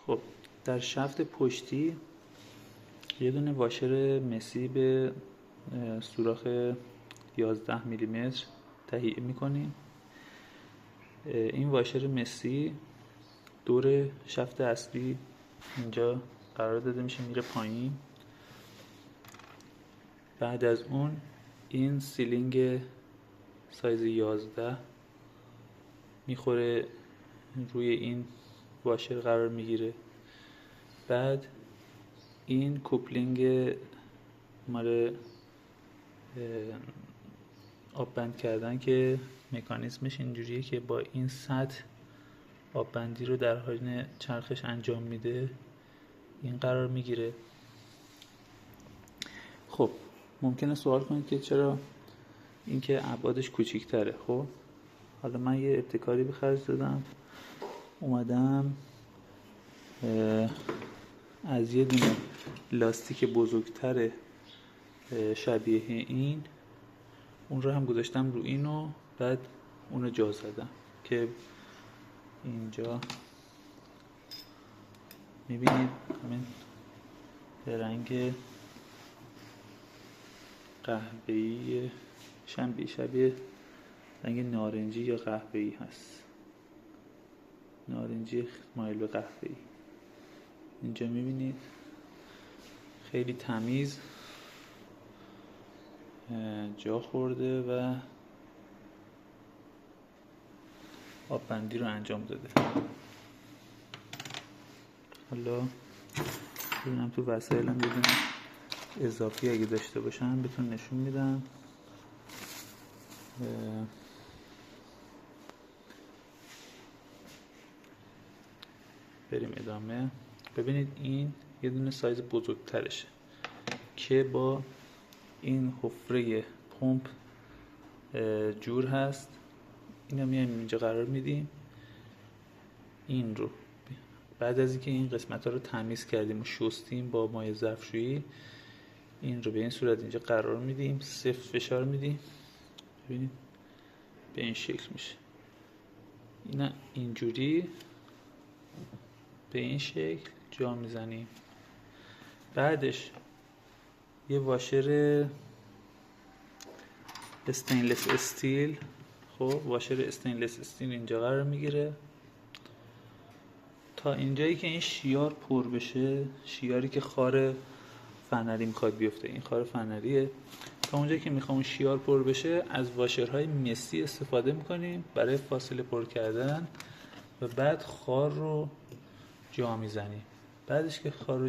خب در شفت پشتی یه دونه واشر مسی به سوراخ 11 میلیمتر تهیه میکنیم. این واشر مسی دور شفت اصلی اینجا قرار داده میشه، میره پایین. بعد از اون این سیلینگ سایز 11 میخوره روی این واشر قرار میگیره. بعد این کوپلینگ مال آب بند کردن که مکانیزمش اینجوریه که با این سطح آب بندی رو در حال چرخش انجام میده، این قرار میگیره. خب ممکنه سوال کنید که چرا این که ابعادش کوچیک‌تره. خب حالا من یه ابتکاری به خرج دادم، اومدم از یه دونه لاستیک بزرگتر شبیه این اون رو هم گذاشتم رو اینو، بعد اونو جا زدم که اینجا میبینید همین به رنگ قهوه‌ای شبیه رنگ نارنجی یا قهوه‌ای هست، نارنجی مایل به قهوه‌ای. اینجا میبینید خیلی تمیز جا خورده و آب بندی رو انجام داده. حالا ببینم تو وسایلم یه دونه اضافی اگه داشته باشم بهتون نشون میدم. بریم ادامه. ببینید این یه دونه سایز بزرگترشه که با این حفره پمپ جور هست. اینو میایم اینجا قرار میدیم. این رو بعد از اینکه این قسمت‌ها رو تمیز کردیم و شستیم با مایع ظرفشویی، این رو به این صورت اینجا قرار میدیم، صفر فشار میدیم. ببینید به این شکل میشه. اینا اینجوری به این شکل جا میزنیم. بعدش یه واشر استینلس استیل، خب واشر استینلس استیل اینجا قرار میگیره تا اینجایی که این شیار پر بشه، شیاری که خار فنری میخواد بیفته، این خار فنریه، تا اونجایی که میخوام شیار پر بشه از واشرهای مسی استفاده میکنیم برای فاصله پر کردن و بعد خار رو جا میزنیم. بعدش که خار رو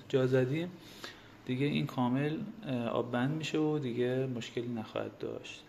جا زدیم دیگه این کامل آب بند میشه و دیگه مشکلی نخواهد داشت.